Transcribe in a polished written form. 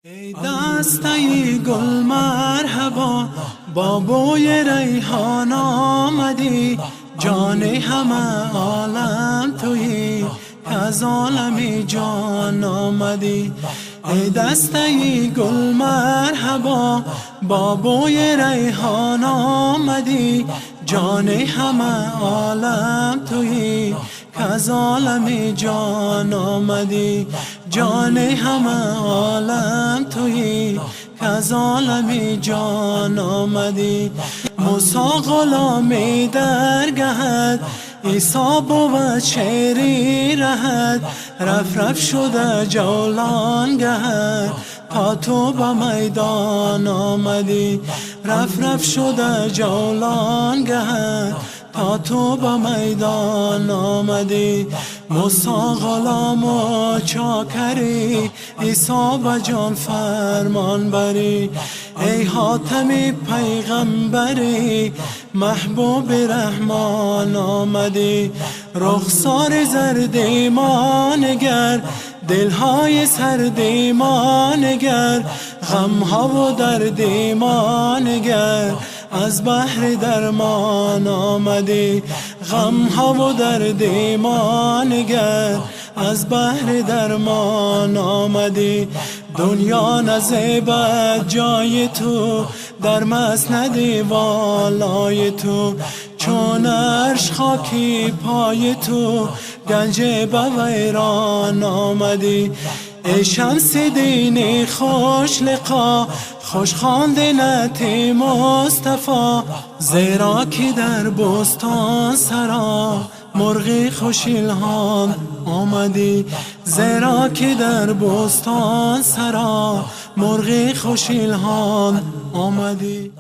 ای دسته گل مرحبا، با بوی ریحان آمدی، جان همه عالم تویی، از عالمی جان آمدی. ای دسته گل مرحبا، با بوی ریحان آمدی، جان همه عالم تویی، از عالمی جان آمدی. جان همه عالم تویی، از عالمی جان آمدی. موسی غلامی درگهد، عیسی بود شیری رهد، رف رف شده جولان گهد، تا تو به میدان آمدی. رف رف شده جولان گهد، تا تو به میدان آمدی. موسی غلام و چاکری، عیسی به جان فرمان بری. ای حاتمی پیغمبری، محبوب رحمان آمدی. رخسار زردی ما نگر، دلهای سردی ما نگر، غمها و دردی ما نگر، از بحر درمان آمدی. غمها و دردی ما نگر، از بحر درمان آمدی. دنیا نزیبد جای تو، در مسند والای تو، چون عرش خاکی پای تو، گنج به ویران آمدی. ای شمس دینی خوش لقا، خوش خواندنت مصطفی، زیرا که در بستان سرا، مرغی خوش الهام آمدی. زیرا که در بستان سرا، مرغی خوش الهام آمدی.